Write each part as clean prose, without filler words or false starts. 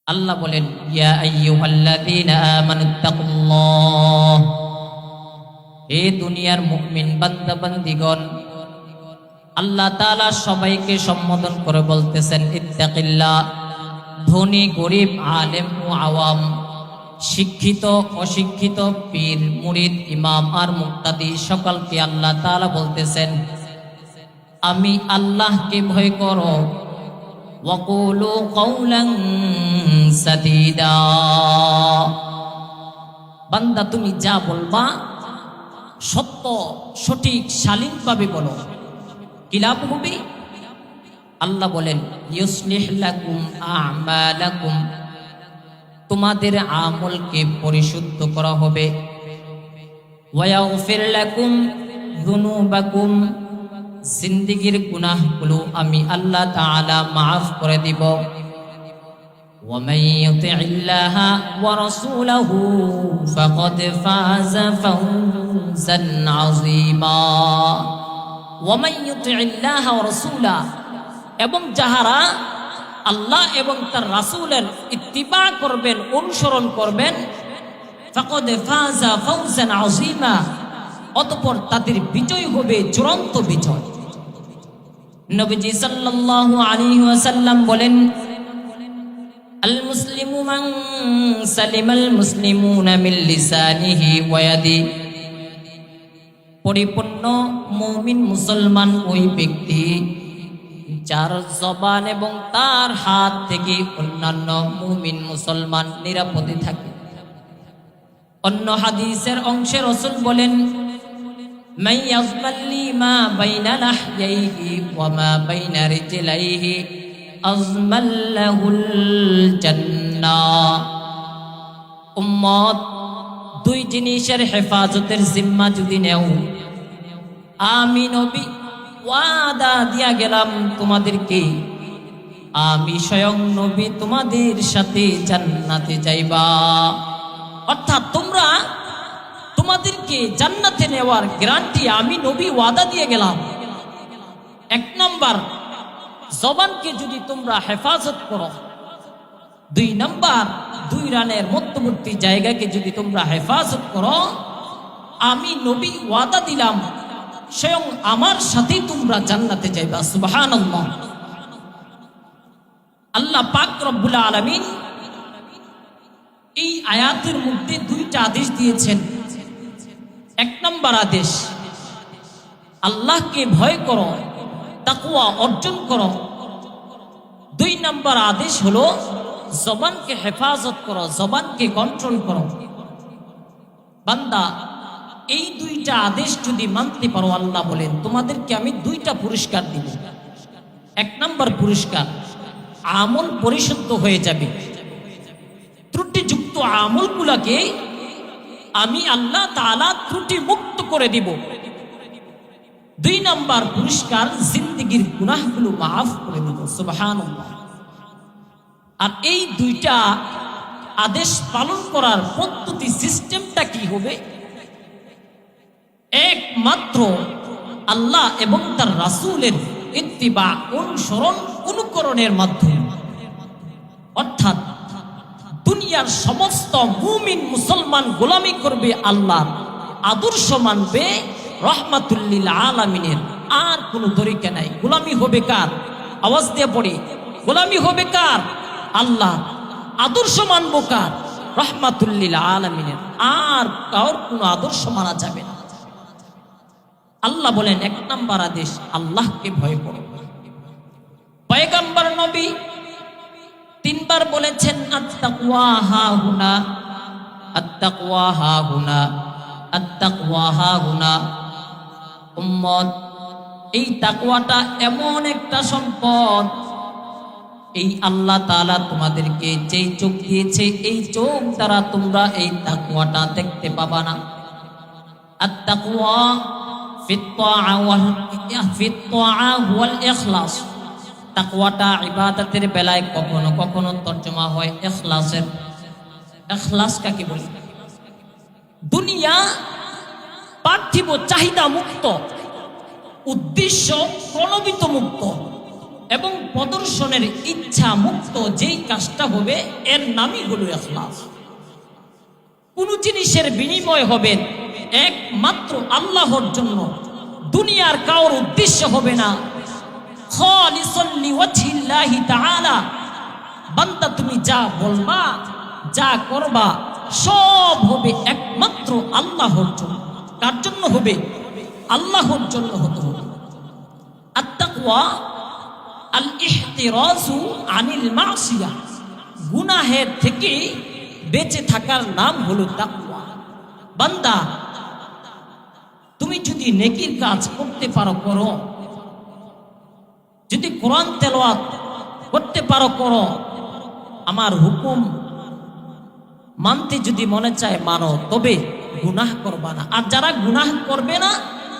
আল্লাহ বলেন, ইয়া আইয়ুহাল্লাযীনা আমানুত্তাকুল্লাহ, হে দুনিয়ার মুমিন বান্দা বান্দীগণ, আল্লাহ তাআলা সবাইকে সম্বোধন করে বলতেছেন ইত্তাকিল্লাহ। ধনী গরিব, আলেম ও আওয়াম, শিক্ষিত অশিক্ষিত, পীর মুরিদ, ইমাম আর মুক্তাদি সকলকে আল্লাহ তাআলা বলতেছেন, আমি আল্লাহকে ভয় করো। ওয়াকুলু কাওলান সাদীদা, বান্দা তুমি যা বলবা সত্য সঠিক শালীনভাবে বলো, কি লাভ হবে? আল্লাহ বলেন, ইউসলিহ লাকুম আমালাকুম, তোমাদের আমলকে পরিশুদ্ধ করা হবে। ওয়া ইয়াগফির লাকুম যুনুবাকুম, জিন্দেগীর গুনাহগুলো আমি আল্লাহ তাআলা মাফ করে দিব। ওয়া মান ইউতি'ইল্লাহা ওয়া রাসূলাহু ফাকাদ ফাযা ফাওজান আযীমা। ওয়া মান ইউতি'ইল্লাহা ওয়া রাসূলা, এবং যাহারা আল্লাহ এবং তার রাসূলের ইত্তিবা করবেন, অনুসরণ করবেন, ফাকাদ ফাযা ফাওজান আযীমা, অতঃপর তাদের বিজয় হবে চূড়ান্ত বিজয়। নবীজি সাল্লাল্লাহু আলাইহি ওয়াসাল্লাম বলেন, আল মুসলিমু মান সালিমাল মুসলিমুনা মিন লিসানিহি ওয়া ইয়াদি, পরিপূর্ণ মুমিন মুসলমান ওই ব্যক্তি যার জবান এবং তার হাত থেকে অন্যান্য মুমিন মুসলমান নিরাপদে থাকে। অন্য হাদিসের অংশে রাসূল বলেন, মান ইয়াজমাল্লি মা বাইনা লাহইহি ওয়া মা বাইনা রিজলাইহি আজমাল্লাহুল জান্নাহ। উম্মত, দুই জিনিসের হেফাজতের জিম্মা যদি নেও, আমি নবী ওয়াদা দিয়া গেলাম তোমাদেরকে, আমি স্বয়ং নবী তোমাদের সাথে জান্নাতে যাইবা। অর্থাৎ তোমরা তোমাদেরকে জান্নাতে নেওয়ার গ্যারান্টি আমি নবী ওয়াদা দিয়ে গেলাম। এক নাম্বার, জবানকে যদি তোমরা হেফাজত করো। দুই নাম্বার, দুই রানের মধ্যবর্তী জায়গাকে যদি তোমরা হেফাজত করো, আমি নবী ওয়াদা দিলাম স্বয়ং আমার সাথেই তোমরা জান্নাতে যাইবা। সুবহানাল্লাহ। আল্লাহ পাক রব্বুল আলামিন এই আয়াতের মধ্যে দুইটা আদেশ দিয়েছেন। এক নম্বর আদেশ, আল্লাহকে ভয় করো, তাকওয়া অর্জন করো। দুই নম্বর আদেশ হলো জবানকে হেফাজত করো, জবানকে কন্ট্রোল করো। বান্দা, এই দুইটা আদেশ যদি মানতে পারো, আল্লাহ বলেন তোমাদেরকে আমি দুইটা পুরস্কার দিব। এক নম্বর পুরস্কার, আমল পরিশুদ্ধ হয়ে যাবে, ত্রুটিযুক্ত আমলগুলোকে আমি আল্লাহ তাআলা ত্রুটি মুক্ত করে দিব। দুই নাম্বার পুরস্কার, জিন্দেগীর গুনাহগুলো মাফ করে দিব। সুবহানাল্লাহ। আর এই দুইটা আদেশ পালন করার পদ্ধতি, সিস্টেমটা কি হবে? একমাত্র আল্লাহ এবং তার রাসূলের ইত্তিবা, অনুসরণ, অনুকরণের মাধ্যমে। অর্থাৎ দুনিয়ার সমস্ত মুমিন মুসলমান গোলামি করবে আল্লাহর, আদর্শ মানবে রাহমাতুল লিল আলামিনের। আর কোনো তরিকা নাই। গোলামি হবে কার? আওয়াজ দিয়ে পড়ি, গোলামি হবে কার? আল্লাহ। আদর্শ মানব কার? রাহমাতুল লিল আলামিনের। আর কার কোনো আদর্শ মানা যাবে না। আল্লাহ বলেন, এক নাম্বার আদেশ, আল্লাহকে ভয় করো। পয়গম্বর নবী তিনবার বলেছেন, আত্তাকওয়া হাহুনা, আত্তাকওয়া হাহুনা, আত্তাকওয়া হাহুনা। উম্মত, এই তাকওয়াটা এমন একটা সম্পদ, এই আল্লাহ তাআলা তোমাদেরকে যেই চোখ দিয়েছে, এই চোখ দ্বারা তোমরা এই তাকওয়াটা দেখতে পাবা না। আত্তাকওয়া ফিত তাআ ওয়াল ইখলাস। তাকওয়াটা ইবাদতের বেলায় কখনো কখনো তর্জমা হয় ইখলাসের। ইখলাস কাকে বলে? দুনিয়া পার্থিব চাহিদা মুক্ত, উদ্দেশ্য প্রণোদিত মুক্ত। এবং প্রদর্শনের ইচ্ছা মুক্ত যেই কাজটা হবে এর নামই হলো ইখলাস। কোন জিনিসের বিনিময় হবে একমাত্র আল্লাহর জন্য, দুনিয়ার কারোর উদ্দেশ্য হবে না। খালিসান লিওয়াজহিল্লাহি তাআলা। বান্দা তুমি যা বলবা যা করবা সব হবে একমাত্র আল্লাহর জন্য। কার জন্য হবে? আল্লাহর জন্য হতে হবে। আত-তাকওয়া আল ইহতিরাজু আনিল মাসিয়া, গুনাহের থেকে বেঁচে থাকার নাম হলো তাকওয়া। বান্দা তুমি যদি নেকির কাজ করতে পারো করো, যদি কোরআন তেলাওয়াত করতে পারো করো, আমার হুকুম মানতে যদি মনে চায় মানো, তবে গুনাহ করবা না। আর যারা গুনাহ করবে না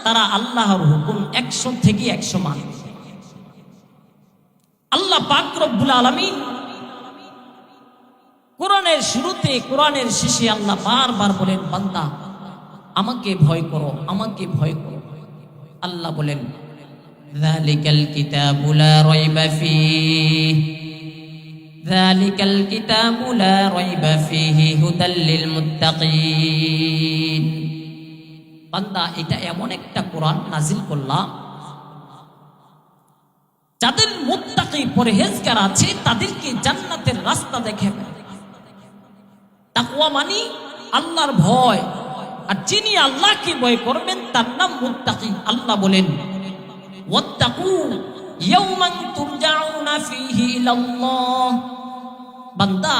তারা আল্লাহর হুকুম 100 থেকে 100 মানবে। আল্লাহ পাক রব্বুল আলামিন কোরআনের শুরুতে কোরআনের শেষে আল্লাহ বারবার বলেন, বান্দা আমাকে ভয় করো, আমাকে ভয় করো। আল্লাহ বলেন, যালিকাল কিতাবু লা রাইবা ফীহি, যালিকাল কিতাবু লা রাইবা ফীহি হুদাল লিল মুত্তাকিন। বান্দা এটা এমন একটা কোরআন নাজিল করলাম যাদের মুত্তাকি পরহেজগার আছে তাদেরকে জান্নাতের রাস্তা দেখাবে। তাকওয়া মানে আল্লাহর ভয়, আর যিনি আল্লাহকে ভয় করবেন তার নাম মুত্তাকি। আল্লাহ বলেন, ওয়াত্তাকু ইয়াওমান তুরজাউনা ফীহি ইলাল্লাহ। বান্দা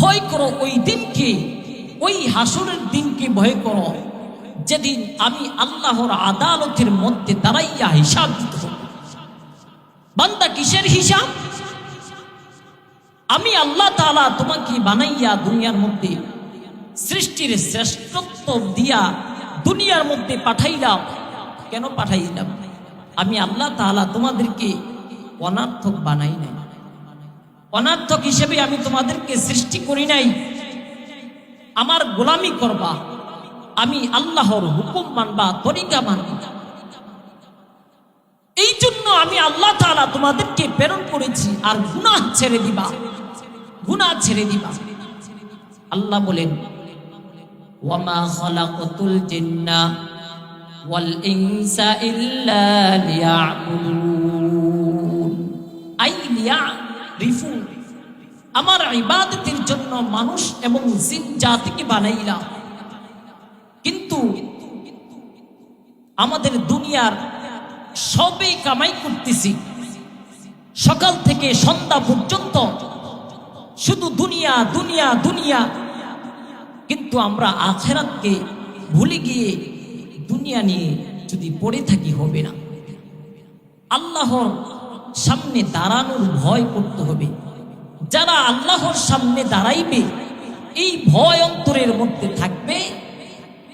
ভয় করো ওই দিনকে, ওই হাসরের দিনকে ভয় করো যেদিন আমি আল্লাহর আদালতের মধ্যে দাঁড়াইয়া হিসাব দিতে হবে। বান্দা কিসের হিসাব? আমি আল্লাহ তাআলা তোমাকে বানাইয়া দুনিয়ার মধ্যে সৃষ্টির শ্রেষ্ঠত্ব দিয়া দুনিয়ার মধ্যে পাঠাইলাম। কেন পাঠাইলাম? আমি আল্লাহ তাআলা তোমাদেরকে অনার্থক বানাই নাই, অনার্থক হিসেবে আমি তোমাদেরকে সৃষ্টি করি নাই। আমার গোলামি করবা, আমি আল্লাহর হুকুম মানবা, তরিকা মানবা। এই জন্য আমি আল্লাহ তাআলা তোমাদেরকে প্রেরণ করেছি। আর গুনাহ ছেড়ে দিবা, গুনাহ ছেড়ে দিবা। আল্লাহ বলেন, ওয়ামা খালাকাতুল জিন্না ওয়াল ইনসা ইল্লা লিয়াবুদুন, আই লিয়ারিফুন। আমার ইবাদতের জন্য মানুষ এবং জিন জাতিকে বানাইলাম। কিন্তু আমাদের দুনিয়ার সবে কামাই করতেছি, সকাল থেকে সন্ধ্যা পর্যন্ত শুধু দুনিয়া দুনিয়া দুনিয়া, কিন্তু আমরা আখিরাতকে ভুলে গিয়ে দুনিয়া নিয়ে যদি পড়ে থাকি হবে না। আল্লাহর সামনে দাঁড়ানোর ভয় করতে হবে। যারা আল্লাহর সামনে দাঁড়াইবে এই ভয় অন্তরের মধ্যে থাকবে,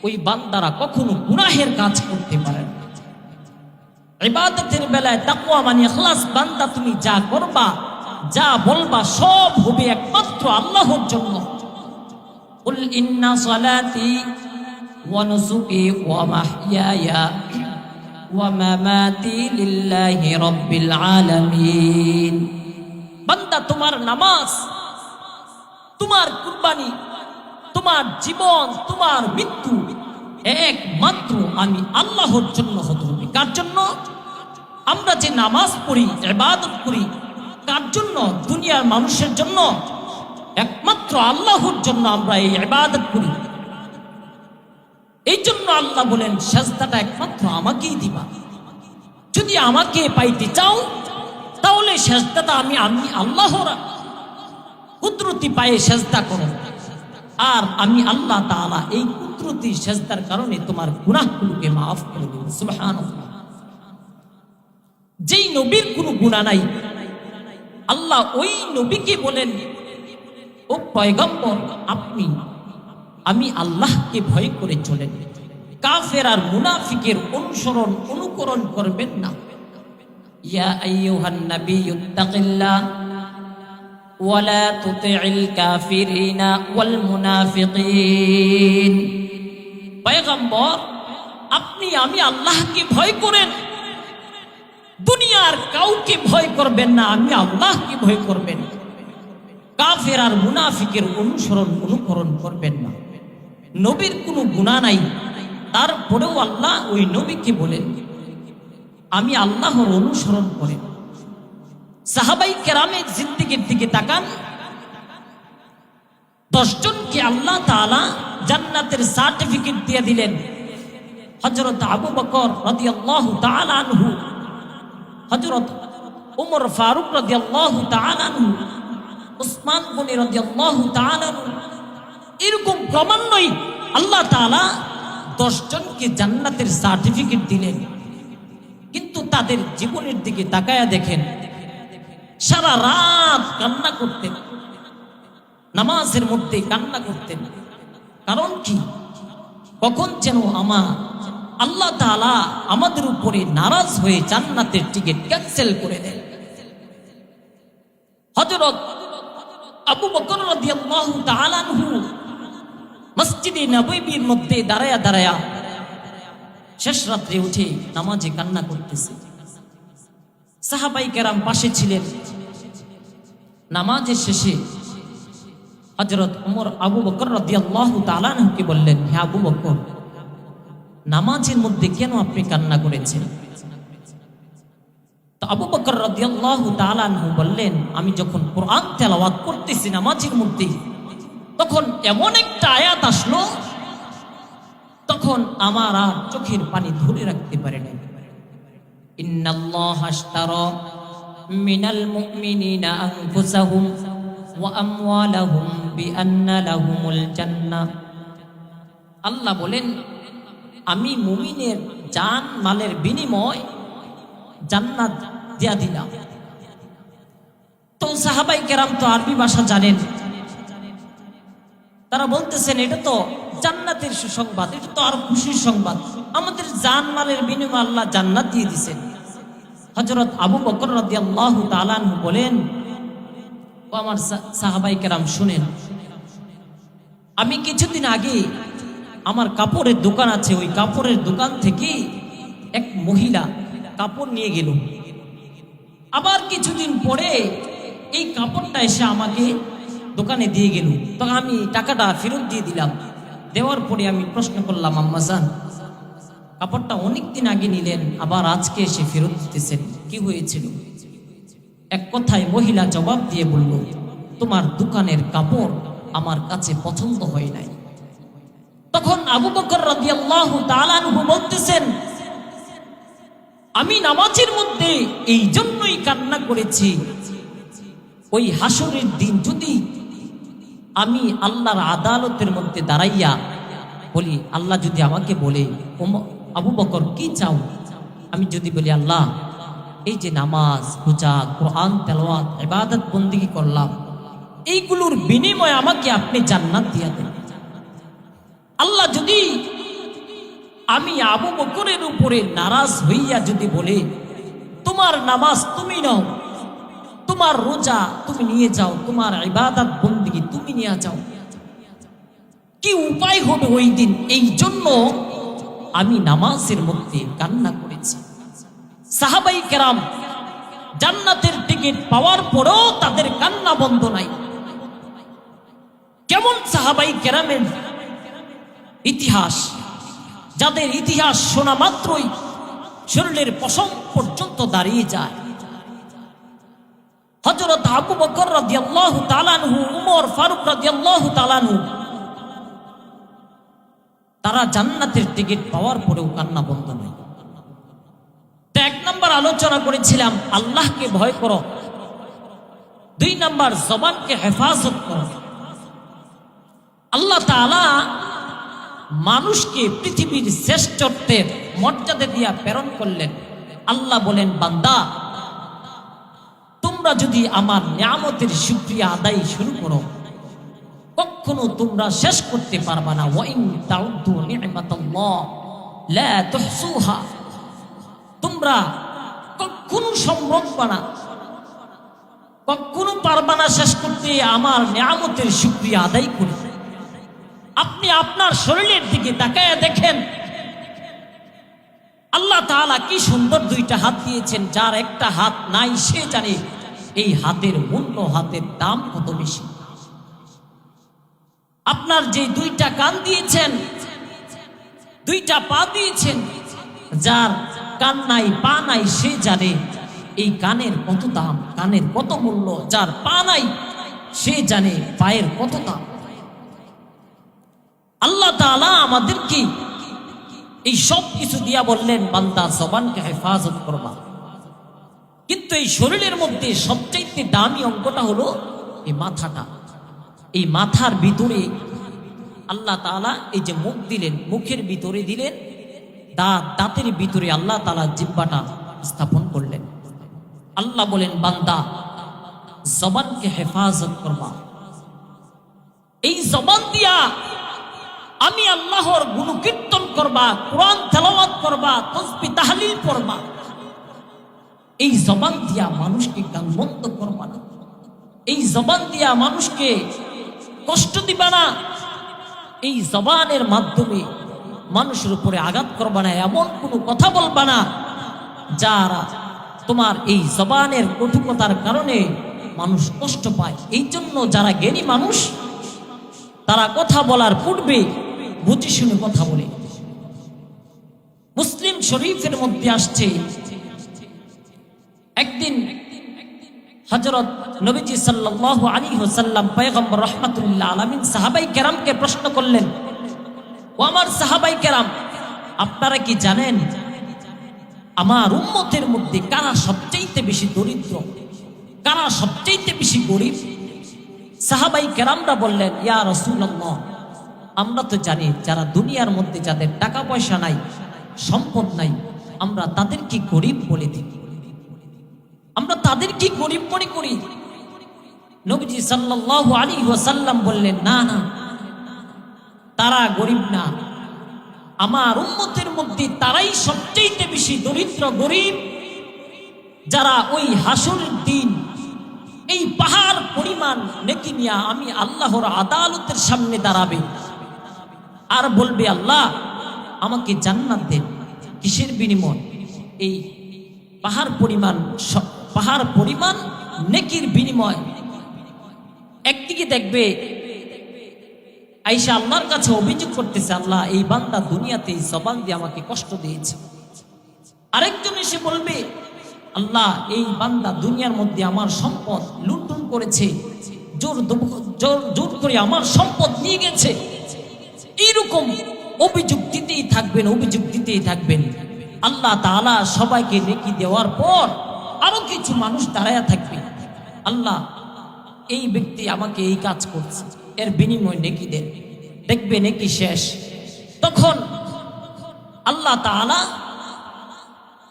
ওই বান্দারা কখনো গুনাহের কাজ করতে পারে না। ইবাদতের বেলায় তাকওয়া মানে ইখলাস। বান্দা তুমি যা করবা যা বলবা সব হবে একমাত্র আল্লাহর জন্য। কুল ইন্না সালাতি ওয়া নুসুকি ওয়া মাহইয়ায়া ওয়া মামাতি লিল্লাহি রাব্বিল আলামিন। বান্দা তোমার নামাজ, তোমার কুরবানি, তোমার জীবন, তোমার মৃত্যু একমাত্র আমি আল্লাহর জন্য হতে হবে। কার জন্য? আমরা যে নামাজ পড়ি, ইবাদত করি, কার জন্য? দুনিয়ার মানুষের জন্য? একমাত্র আল্লাহর জন্য আমরা এই ইবাদত করি। এই জন্য আল্লাহ বলেন, সেজদাটা একমাত্র আমাকেই দিবা। যদি আমাকে পাইতে চাও তাহলে সেজদাটা আমি আল্লাহর কুদরতি পায়ে সেজদা করো। আর আমি আল্লাহ তাআলা এই কুদরতি সেজদার কারণে তোমার গুনাহগুলোকে মাফ করে দেব। সুবহানাল্লাহ। যেই নবীর কোনো গুনাহ নাই, আল্লাহ ওই নবীকে বলেন, ও পয়গম্বর আমি আল্লাহকে ভয় করে চলেন, কাফের আর মুনাফিকের অনুকরণ করবেন না। ইয়া আইয়ুহান নাবিয়্যুত্তাকিল্লাহ ওয়া লা তুতি'ল কাফিরিনা ওয়াল মুনাফিকিন। পয়গম্বর আমি আল্লাহকে ভয় করেন, দুনিয়া দুনিয়ার কাউকে ভয় করবেন না, আমি আল্লাহকে ভয় করবেন। কাফের আর মুনাফিকের অনুকরণ করবেন না। নবীর কোনো গুনাহ নাই, তারপরেও আল্লাহ ওই নবীকে বলেন আমি আল্লাহর অনুসরণ করেন। সাহাবাই কেরামের জিন্দেগির দিকে তাকান, 10 জনকে আল্লাহ তাআলা জান্নাতের সার্টিফিকেট দিয়ে দিলেন। হযরত আবু বকর রাদিয়াল্লাহু তাআলা আনহু, হযরত ওমর ফারুক রাদিয়াল্লাহু তাআলা আনহু, উসমান গনি রাদিয়াল্লাহু তাআলা আনহু, এরকম ক্রমান্বয়ে আল্লাহ তাআলা 10 জনকে জান্নাতের সার্টিফিকেট দিলেন। কিন্তু তাদের জীবনের দিকে তাকায়া দেখেন, সারা রাত কান্না করতেন, নামাজের মধ্যে কান্না করতেন। কারণ কি? কখন যেন আল্লাহ তাআলা আমাদের উপরে নারাজ হয়ে জান্নাতের টিকিট ক্যান্সেল করে দেন। হযরত আবু বকর রাদিয়াল্লাহু তাআলা আনহু মসজিদে নববীর মধ্যে দাঁড়ায়া দাঁড়ায়া শেষ রাত্রে উঠে নামাজে কান্না করতেছে। সাহাবাই কেরাম পাশে ছিলেন। নামাজের শেষে হযরত ওমর আবু বকর রাদিয়াল্লাহু তাআলা আনহুকে বললেন, হে আবু বকর, নামাজের মধ্যে কেন আপনি কান্না করেছেন? তো আবু বকর রাদিয়াল্লাহু তাআলা আনহু বললেন, আমি যখন কোরআন তেলাওয়াত করতেছি নামাজের মধ্যে, তখন এমন একটা আয়াত আসলো, তখন আমার আর চোখের পানি ধরে রাখতে পারে না। ইন্নাল্লাহা আশতারা মিনাল মুমিনিনা আনফুসাহুম ওয়া আমওয়ালাহুম বিআন্না লাহুমুল জান্নাহ। আল্লাহ বলেন, আমি মুমিনের জান মালের বিনিময় জান্নাত দিয়া দিলাম। তো সাহাবাই কেরাম তো আরবি ভাষা জানেন, তারা বলতেছেন এটা তো জান্নাতের সুসংবাদ, এটা তো আর খুশির সংবাদ, আমাদের জান মালের বিনিময়ে আল্লাহ জান্নাত দিয়ে দিয়েছেন। হযরত আবু বকর রাদিয়াল্লাহু তাআলা আনহু বলেন, ও আমার সাহাবাই কেরাম শুনেন, আমি কিছুদিন আগে আমার কাপড়ের দোকান আছে, ওই কাপড়ের দোকান থেকে এক মহিলা কাপড় নিয়ে গেল। আবার কিছুদিন পরে এই কাপড়টা এসে আমাকে দোকানে দিয়ে গেল। তখন আমি টাকাটা ফেরত দিয়ে দিলাম। দেওয়ার পরে আমি প্রশ্ন করলাম, আম্মা জান, কাপড়টা অনেকদিন আগে নিলেন, আবার আজকে এসে ফেরত দিতেছেন, কি হয়েছিল? এক কথায় মহিলা জবাব দিয়ে বলল, তোমার দোকানের কাপড় আমার কাছে পছন্দ হয় নাই। তখন আবু বকর রাদিয়াল্লাহু তাআলা আনহু বলতেছেন, আমি নামাজের মধ্যে এই জন্যই কান্না করেছি, ওই হাসরের দিন যদি আমি আল্লাহর আদালতের মধ্যে দাঁড়াইয়া বলি, আল্লাহ যদি আমাকে বলে, আবু বকর কি চাও? আমি যদি বলি, আল্লাহ এই যে নামাজ, রোজা, কোরআন তেলাওয়াত, ইবাদত বন্দেগী করলাম, এইগুলোর বিনিময়ে আমাকে আপনি জান্নাত দিয়া দেন। আল্লাহ যদি আমি আবু বকরের উপরে নারাজ হইয়া যদি বলে, তোমার নামাজ তুমি নাও, তোমার রোজা তুমি নিয়ে যাও, তোমার ইবাদত বন্দেগী তুমি নিয়ে যাও, কি উপায় হবে ওই দিন? এই জন্য আমি নামাজের মধ্যে কান্না করেছি। সাহাবাই কেরাম জান্নাতের টিকিট পাওয়ার পরেও তাদের কান্না বন্ধ নাই। কেমন সাহাবাই কেরামের ইতিহাস, যাদের ইতিহাস শোনা মাত্রই শরীরের পশম পর্যন্ত দাঁড়িয়ে যায়। হযরত আবু বকর রাদিয়াল্লাহু তাআলা আনহু, ওমর ফারুক রাদিয়াল্লাহু তাআলা আনহু, তারা জান্নাতের টিকিট পাওয়ার পরেও কান্না বন্ধ নাই। তো 1 নাম্বার আলোচনা করেছিলাম আল্লাহকে ভয় করো, 2 নাম্বার জবানকে হেফাজত করো। আল্লাহ তাআলা মানুষকে পৃথিবীর শ্রেষ্ঠত্বের মর্যাদা দিয়া প্রেরণ করলেন। আল্লাহ বলেন, বান্দা তোমরা যদি আমার নিয়ামতের শুকরিয়া আদায় শুরু করো, কখনো তোমরা শেষ করতে পারবা না। ওয়া ইন তাউদ্দু নি'মাতাল্লাহ লা তুহসুহা, তোমরা কখনো সম্ভব না, কখনো পারবা না শেষ করতে আমার নিয়ামতের শুকরিয়া আদায় করতে। আপনি আপনার শরীরের দিকে তাকায়া দেখেন, আল্লাহ তাআলা কি সুন্দর দুইটা হাত দিয়েছেন, যার একটা হাত নাই সে জানে এই হাতের মূল্য, হাতের দাম কত বেশি। আপনার যে দুইটা কান দিয়েছেন, দুইটা পা দিয়েছেন, যার কান নাই পা নাই সে জানে এই কানের কত দাম, কানের কত মূল্য। যার পা নাই সে জানে পায়ের কত দাম। আল্লাহ তাআলা আমাদেরকে এই সব কিছু দিয়া বললেন, বান্দা জবানকে হেফাজত করবা। কিন্তু এই শরীরের মধ্যে সবচাইতে দামি অঙ্গটা হলো এই মাথাটা। এই মাথার ভিতরে আল্লাহ তাআলা এই যে মুখ দিলেন, মুখের ভিতরে দিলেন দাঁত, দাঁতের ভিতরে আল্লাহ তাআলা জিহ্বাটা স্থাপন করলেন। আল্লাহ বলেন, বান্দা জবানকে হেফাজত করবা। এই জবান দিয়া আমি আল্লাহর গুণকীর্তন করবা, কোরআন তেলাওয়াত করবা, তাসবিহ তাহলিল পড়বা। এই জবান দিয়া মানুষকে গালমন্দ করবা না, এই জবান দিয়া মানুষকে কষ্ট দিবা না, এই জবানের মাধ্যমে মানুষের উপরে আঘাত করবা না, এমন কোনো কথা বলবা না যারা তোমার এই জবানের কটুকতার কারণে মানুষ কষ্ট পায়। এই জন্য যারা জ্ঞানী মানুষ তারা কথা বলার পূর্বে বুঝে শুনে কথা বলে। মুসলিম শরীফের মধ্যে আসছে, একদিন হযরত নবীজি সাল্লাল্লাহু আলাইহি ওয়াসাল্লাম পয়গম্বর রাহমাতুল্লাহ আলামিন সাহাবাই কেরামকে প্রশ্ন করলেন, ও আমার সাহাবাই কেরাম, আপনারা কি জানেন আমার উম্মতের মধ্যে কারা সবচেয়ে বেশি দরিদ্র, কারা সবচেয়ে বেশি গরিব? সাহাবাই কেরামরা বললেন, ইয়া রাসূলুল্লাহ, আমরা তো জানি যারা দুনিয়ার মধ্যে যাদের টাকা পয়সা নাই, সম্পদ নাই, আমরা তাদেরকে গরিব বলে দিই, আমরা তাদেরকে গরিব মনে করি। নবীজি সাল্লাল্লাহু আলাইহি ওয়াসাল্লাম বললেন, না না, তারা গরিব না, আমার উম্মতের মধ্যে তারাই সবচেয়ে বেশি দরিদ্র গরিব, যারা ওই হাসরের দিন এই পাহাড় পরিমাণ নেকি নিয়ে আমি আল্লাহর আদালতের সামনে দাঁড়াবে আর বলবে, আল্লাহ আমাকে জান্নাত দেন। কিসের বিনিময়? এই পাহাড় পরিমাণ নেকির বিনিময়। একদিকে দেখবে আয়েশা আল্লাহর কাছে অভিযোগ করতেছে, আল্লাহ এই বান্দা দুনিয়াতে এই জবান দিয়ে আমাকে কষ্ট দিয়েছে। আরেকজন এসে বলবে, আল্লাহ এই বান্দা দুনিয়ার মধ্যে আমার সম্পদ লুণ্ঠন করেছে, জোর করে আমার সম্পদ নিয়ে গেছে। এইরকম অভিযোগ দিতেই থাকবেন, অভিযোগ দিতেই থাকবেন। আল্লাহ তাআলা সবাইকে নেকি দেওয়ার পর আরো কিছু মানুষ দাঁড়ায়া থাকবে, আল্লাহ এই ব্যক্তি আমাকে এই কাজ করছে, এর বিনিময় নেকি দেন। দেখবে নেকি শেষ। তখন আল্লাহ তাআলা,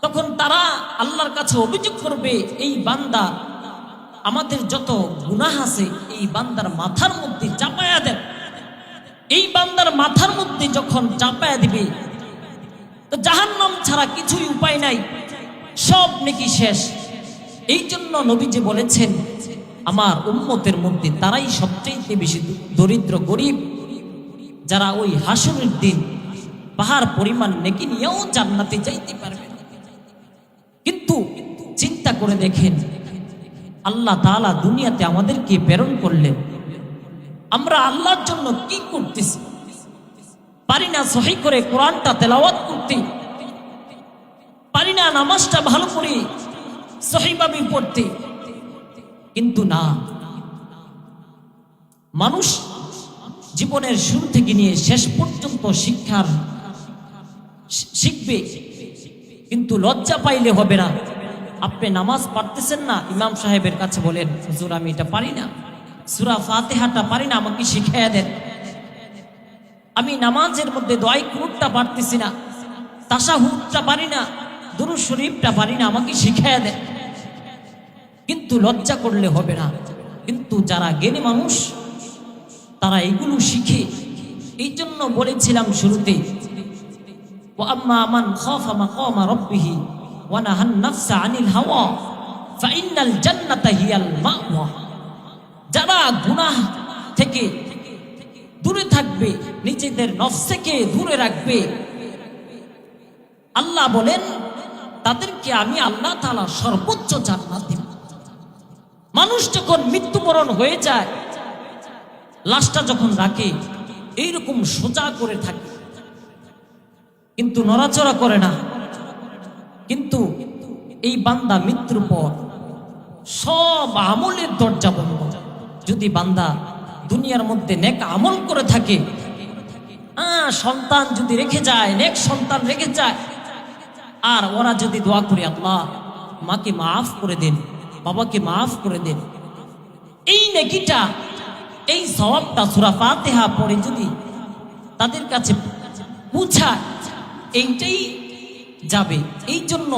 তখন তারা আল্লাহর কাছে অভিযোগ করবে, এই বান্দা আমাদের যত গুনাহ আছে এই বান্দার মাথার মধ্যে চাপায়া দেন। এই বান্দার মাথার মধ্যে যখন চাপায়া দিবে তো জাহান্নাম ছাড়া কিছুই উপায় নাই, সব নেকি শেষ। এই জন্য নবীজি বলেছেন, আমার উম্মতের মধ্যে তারাই সবচেয়ে বেশি দরিদ্র গরিব, যারা ওই হাসরের দিন পাহাড় পরিমাণ নেকি নিয়েও জান্নাতে যাইতে পারবে। কিন্তু চিন্তা করে দেখেন, আল্লাহ তাআলা দুনিয়াতে আমাদেরকে প্রেরণ করলেন, আমরা আল্লাহর জন্য কি করতেছি? পারি না সহি করে কোরআনটা তেলাওয়াত করতে, পারি না নামাজটা ভালো করে সহিভাবে পড়তে। কিন্তু না, মানুষ জীবনের শুরু থেকে নিয়ে শেষ পর্যন্ত শিখবে, কিন্তু লজ্জা পাইলে হবে না। আপনি নামাজ পড়তেছেন না, ইমাম সাহেবের কাছে বলেন, হুজুর আমি এটা পারি না, সূরা ফাতিহাটা পারি না, আমাকে শিখাইয়া দেন। আমি নামাজের মধ্যে দোয়াই কুনুতটা পারতেছি না, তাশাহুদটা পারি না, দুরূদ শরীফটা পারি না, আমাকে শিখাইয়া দেন। কিন্তু লজ্জা করলে হবে না। কিন্তু যারা জ্ঞানী মানুষ তারা এগুলো শিখে। এই জন্য বলেছিলাম শুরুতে, ওয়া আম্মা মান খাফা মাকামা রাব্বিহি ওয়া নাহান নাফসা আনিল হাওয়া ফাইন্নাল জান্নাতা হিয়াল মাওয়া। যারা গুনাহ থেকে দূরে থাকবে, নিজেদের নফস থেকে দূরে রাখবে, আল্লাহ বলেন তাদেরকে আমি আল্লাহ তাআলা সর্বোচ্চ জান্নাত দেব। মানুষ যখন মৃত্যুবরণ হয়ে যায়, লাশটা যখন রাখে এইরকম সোজা করে থাকে, কিন্তু নড়াচড়া করে না। কিন্তু এই বান্দা মৃত্যুর পর সব আমলের দরজা বন্ধ। যদি বান্দা দুনিয়ার মধ্যে নেক আমল করে থাকে, সন্তান যদি রেখে যায়, নেক সন্তান রেখে যায়, আর ওরা যদি দোয়া করে আল্লাহ মাকে মাফ করে দেন, বাবাকে মাফ করে দেন, এই নেকিটা, এই সওয়াবটা সূরা ফাতিহা পড়ে যদি তাদের কাছে পৌঁছায়, এইটাই যাবে। এই জন্য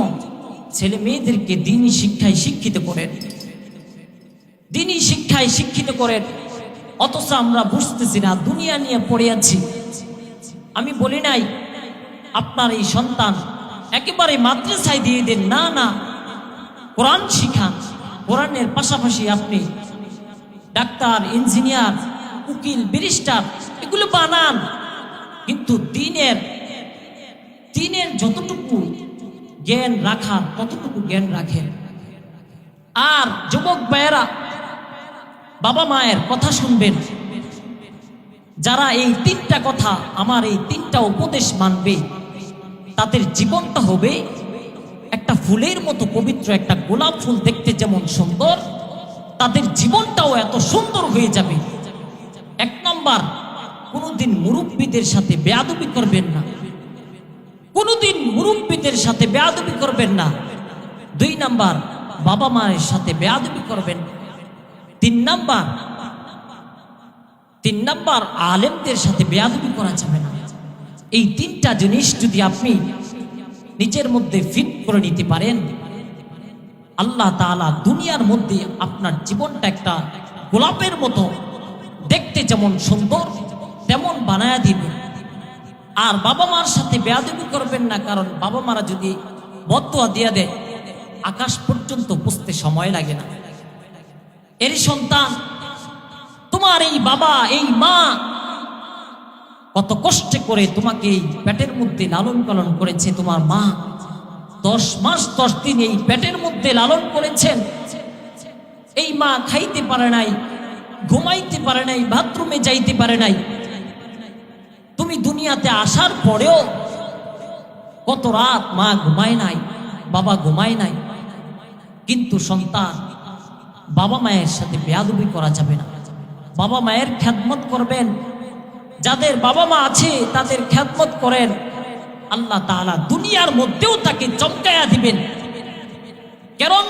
ছেলে মেয়েদেরকে দ্বীনি শিক্ষায় শিক্ষিত করেন, দ্বীনি শিক্ষায় শিক্ষিত করেন। অথচ আমরা বুঝতেছি না, দুনিয়া নিয়ে পড়ে আছি। আমি বলি নাই আপনার এই সন্তান একেবারে মাদ্রাসায় দিয়ে দেন, না না, কোরআন শিখান। কোরআনের পাশাপাশি আপনি ডাক্তার, ইঞ্জিনিয়ার, উকিল, ব্যারিস্টার এগুলো বানান, কিন্তু দ্বীনের যতটুকু জ্ঞান রাখার ততটুকু জ্ঞান রাখেন। আর যুবক ভাইয়েরা, বাবা মায়ের কথা শুনবেন। যারা এই তিনটা কথা, আমার এই তিনটা উপদেশ মানবে, তাদের জীবনটা হবে একটা ফুলের মতো পবিত্র। একটা গোলাপ ফুল দেখতে যেমন সুন্দর, তাদের জীবনটাও এত সুন্দর হয়ে যাবে। এক নাম্বার, কোনোদিন মুরব্বীদের সাথে বেয়াদবি করবেন না, কোনোদিন মুরব্বীদের সাথে বেয়াদবি করবেন না। 2 নাম্বার, বাবা মায়ের সাথে বেয়াদবি করবেন। 3 নাম্বার, আলেমদের সাথে বেয়াদবি করা যাবে না। এই 3টা জিনিস যদি আপনি নিজের মধ্যে ফিট করে নিতে পারেন, আল্লাহ তাআলা দুনিয়ার মধ্যে আপনার জীবনটা একটা গোলাপের মতো দেখতে যেমন সুন্দর তেমন বানায়া দিবেন। আর বাবা মার সাথে বেয়াদবি করবেন না, কারণ বাবা মারা যদি বদদুয়া দিয়ে দেয়, আকাশ পর্যন্ত পৌঁছতে সময় লাগে না। এর সন্তান, তোমার এই বাবা, এই মা কত কষ্ট করে তোমাকে এই পেটের মধ্যে লালন পালন করেছে। তোমার মা 10 মাস 10 দিন এই পেটের মধ্যে লালন করেছেন। এই মা খাইতে পারে নাই, ঘুমাইতে পারে নাই, বাথরুমে যাইতে পারে নাই। তুমি দুনিয়াতে আসার পরেও কত রাত মা ঘুমায় নাই, বাবা ঘুমায় নাই। কিন্তু সন্তান, বাবা মায়ের সাথে বেয়াদবি করা যাবে না। বাবা মায়ের খেদমত করবেন। যাদের বাবা মা আছে তাদের খেদমত করেন, আল্লাহ তাআলা দুনিয়ার মধ্যেও তাকে চমকায়া দিবেন। কারণ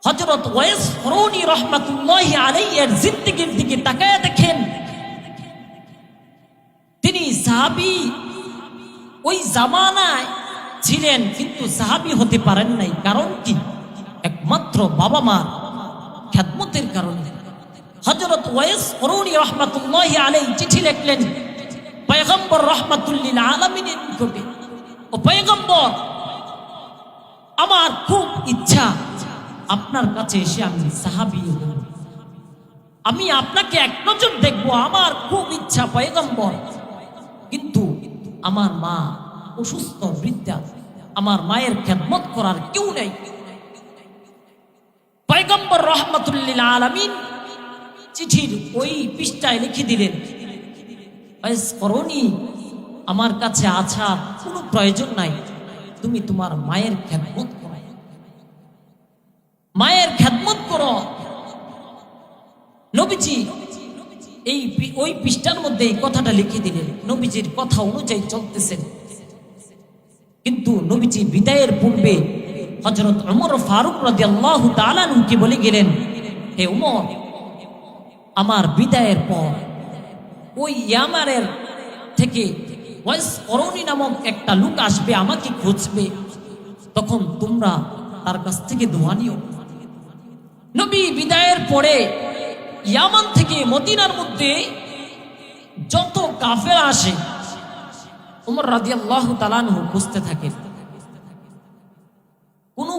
হযরত ওয়াইস করুনি রাহমাতুল্লাহি আলাইহি এর জিন্দেগির দিকে তাকায়া দেখেন। তিনি সাহাবী ওই জামানায় ছিলেন, কিন্তু সাহাবী হতে পারেন নাই। কারণ কি? একমাত্র বাবা মা খেদমতের কারণে। হযরত ওয়াইস করুনি রাহমাতুল্লাহি আলাইহি চিঠি লিখলেন পয়গম্বর রাহমাতুল লিল আলামিনের নিকটে, ও পয়গম্বর, আমার খুব ইচ্ছা আপনার কাছে এসে আমি সাহাবী হব, আমি আপনাকে এক নজর দেখবো, আমার খুব ইচ্ছা পয়গম্বর। কিন্তু আমার মা অসুস্থ, বৃদ্ধা, আমার মায়ের খেদমত করার কেউ নেই। পয়গম্বর রাহমাতুল লিল আলামিন চিঠির ওই পৃষ্ঠায় লিখে দিলেন, ওয়াইস করুনি, আমার কাছে আসার কোনো প্রয়োজন নাই, তুমি তোমার মায়ের খেদমত করো, মায়ের খেদমত করো। নবীজি এই ওই পৃষ্ঠার মধ্যে এই কথাটা লিখে দিলেন। নবীজির কথা অনুযায়ী চলতেছেন। কিন্তু নবীজি বিদায়ের পূর্বে হযরত ওমর ফারুক রাদিয়াল্লাহু তাআলা আনহুকে বলে গেলেন, হে ওমর, আমার বিদায়ের পর ওই ইয়ামারের থেকে ওয়াইস করুনি নামক একটা লোক আসবে, আমাকে খুঁজবে, তখন তোমরা তার কাছ থেকে দোয়া নিও। নবী বিদায়ের পরে ইয়ামান থেকে মদিনার মধ্যে যত কাফের আসে, ওমর রাদিয়াল্লাহু তাআলা আনহু খুঁজতে থাকেন। কোনো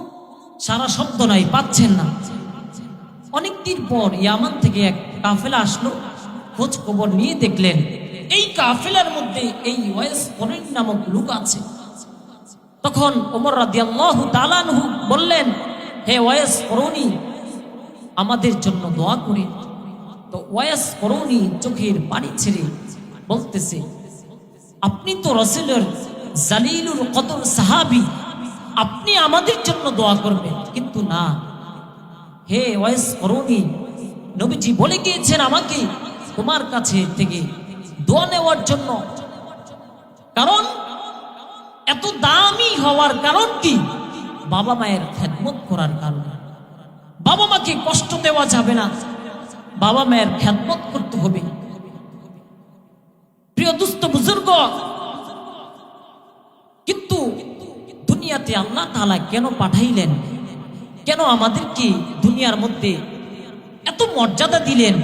সারা শব্দ নাই, পাচ্ছেন না। অনেকদিন পর ইয়ামান থেকে এক কাফেলা আসলো, খোঁজ খবর নিয়ে দেখলেন এই কাফেলার মধ্যে এই ওয়াইস করিন নামক লোক আছে। তখন ওমর রাদিয়াল্লাহু তাআলা আনহু বললেন, হে ওয়াইস করুনি, আমাদের জন্য দোয়া করে। তো ওয়াইস করুনি চোখের পানি ছেড়ে বলতেছে, আপনি তো রাসূলের জালিলুল কদর সাহাবী, আপনি আমাদের জন্য দোয়া করবেন। কিন্তু না, হে ওয়াইস করুনি, নবীজি বলে গিয়েছেন আমাকে তোমার কাছে থেকে দোয়া নেওয়ার জন্য। কারণ এত দামি হওয়ার কারণ কি? বাবা মায়ের খেদমত করার কারণে। বাবা মাকে কষ্ট দেওয়া যাবে না, বাবা মায়ের খেদমত করতে হবে। প্রিয় দুস্থ বুজুর্গ, কিন্তু দুনিয়াতে আল্লাহ তাআলা কেন পাঠাইলেন? কেন আমাদেরকে দুনিয়ার মধ্যে এত মর্যাদা দিলেন?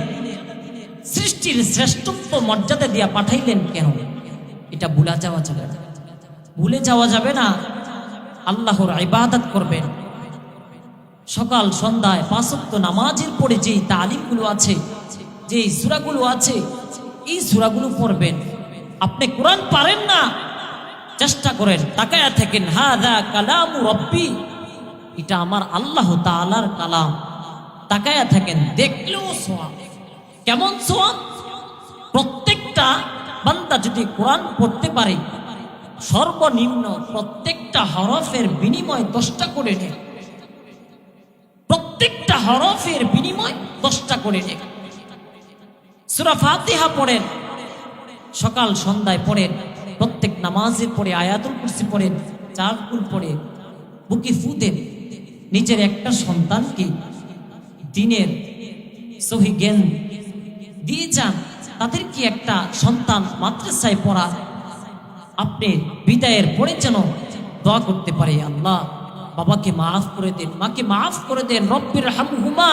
সৃষ্টির শ্রেষ্ঠত্ব মর্যাদা দিয়া পাঠাইলেন কেন? এটা ভুলে যাওয়া যাবে না। ভুলে যাওয়া যাবে না। আল্লাহর ইবাদত করবেন, সকাল সন্ধ্যায় 5 ওয়াক্ত নামাজের পরে যেই তালিমগুলো আছে, যেই সূরাগুলো আছে, এই সূরাগুলো পড়বেন। আপনি কোরআন পারেন না, চেষ্টা করেন, তাকায়া থাকেন, হাযা কালামু রব্বি, এটা আমার আল্লাহ তাআলার কালাম। তাকায়া থাকেন, দেখলেও সওয়াব। কেমন সওয়াব? প্রত্যেকটা বান্দা যদি কোরআন পড়তে পারে, সর্বনিম্ন প্রত্যেকটা হরফের বিনিময় 10টা করে নেয়। প্রত্যেকটা হরফের বিনিময় 10টা করে নেয়। সূরা ফাতিহা পড়েন, সকাল সন্ধ্যায় পড়েন, প্রত্যেক নামাজের পরে আয়াতুল কুরসি পড়েন, 4 কুল পড়ে বুকে ফু দেন। নিজের একটা সন্তানকে দিনের সহি জ্ঞান দিয়ে যান। তাদেরকে একটা সন্তান মাদ্রাসায় পড়া, আপনি বিদায়ের পরে যেন দোয়া করতে পারে, আল্লাহ বাবাকে মাফ করে দেন, মাকে মাফ করে দেন, রব্বির হামহুমা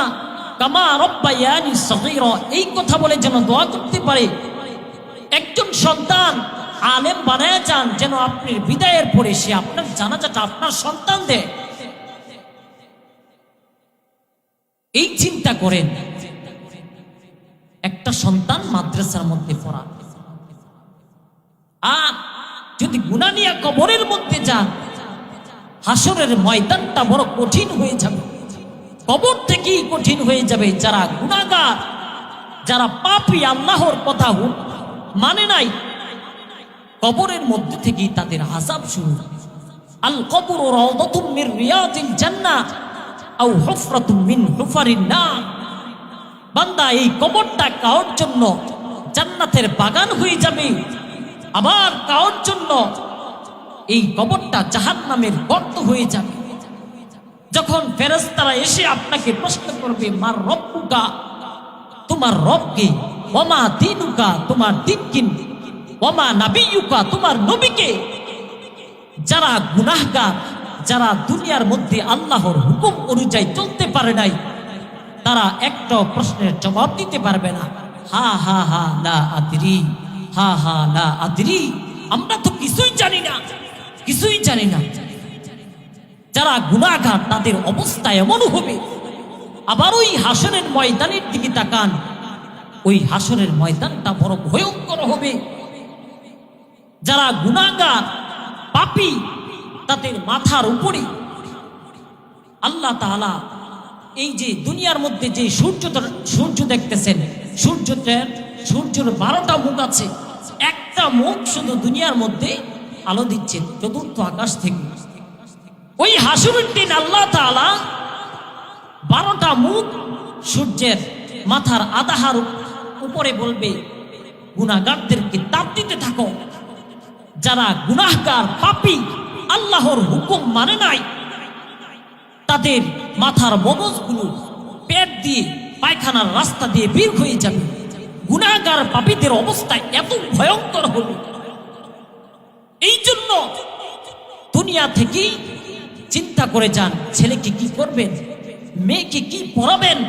কামা রব্বায়ানি সগীরা, এই কথা বলে যেন দোয়া করতে পারে। একজন সন্তান আলেম বানায় যান, যেন আপনি বিদায়ের পরে সে আপনার জানাজাটা আপনার সন্তান দেয়। এই চিন্তা করেন, একটা সন্তান মাদ্রাসার মধ্যে পড়া। আর যদি গুনাহ নিয়ে কবরের মধ্যে যান, হাসরের ময়দানটা বড় কঠিন হয়ে যাবে। কবর থেকেই কঠিন হয়ে যাবে। যারা গুনাহগার, যারা পাপী, আল্লাহর কথা মানে নাই, কবরের মধ্যে থেকেই তাদের আযাব শুরু। আল কবরু রাউদাতুম মির রিয়াদিল জান্নাহ আও হুফরাতুম মিন হুফারিন নার। বান্দা, এই কবরটা কার জন্য জান্নাতের বাগান হয়ে যাবে, আবার কার জন্য এই কবরটা জাহান্নামের গর্ত হয়ে যাবে। যখন ফেরেশতারা এসে আপনাকে প্রশ্ন করবে, মার রব্বুকা, তোমার রব কে? ওমা দীনুকা, তোমার দিন কি? ওমা নাবিয়ুকা, তোমার নবী কে? যারা গুনাহগার, যারা দুনিয়ার মধ্যে আল্লাহর হুকুম অনুযায়ী চলতে পারে নাই, তারা একটা প্রশ্নের জবাব দিতে পারবে না। হা হা হা লা আদরি, হা হা লা আদরি, আমরা তো কিছুই জানি না, কিছুই জানি না। যারা গুনাহগার তাদের অবস্থা এমন হবে। আবার ওই হাসরের ময়দানের দিকে তাকান, ওই হাসরের ময়দানটা বড় ভয়ঙ্কর হবে। যারা গুনাহগার পাপী, তাদের মাথার উপরে আল্লাহ তাআলা এই যে দুনিয়ার মধ্যে যে সূর্য দেখতেছেন, সূর্যের 12টা মুখ আছে। একটা মুখ শুধু দুনিয়ার মধ্যে আলো দিচ্ছে চতুর্থ আকাশ থেকে। ওই হাসরের দিন আল্লাহ তাআলা 12টা মুখ সূর্যের মাথার আধার উপরে বলবে, গুনাহগারদেরকে তাপ দিতে থাকো। যারা গুনাহগার পাপী, আল্লাহর হুকুম মানে নাই, তাদের মাথার মগজগুলো পেট দিয়ে পায়খানার রাস্তা দিয়ে বের হয়ে যাবে। গুনাহগার পাপীদের অবস্থা এত ভয়ঙ্কর হবে। এই জন্য দুনিয়া থেকেই চিন্তা করে যান, ছেলেকে কি করবেন, মেয়েকে কি পড়াবেন।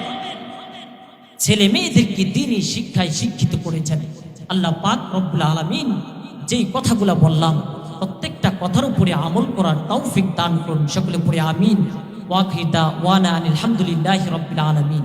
ছেলে মেয়েদেরকে দ্বীনি শিক্ষায় শিক্ষিত করে যান। আল্লাহ পাক রব্বুল আলামিন যেই কথাগুলো বললাম, প্রত্যেকটা কথার উপরে আমল করার তৌফিক দান করুন। সকলে পড়ে আমিন। ওয়াখির দাওয়ানা আলহামদুলিল্লাহি রাব্বিল আলামিন।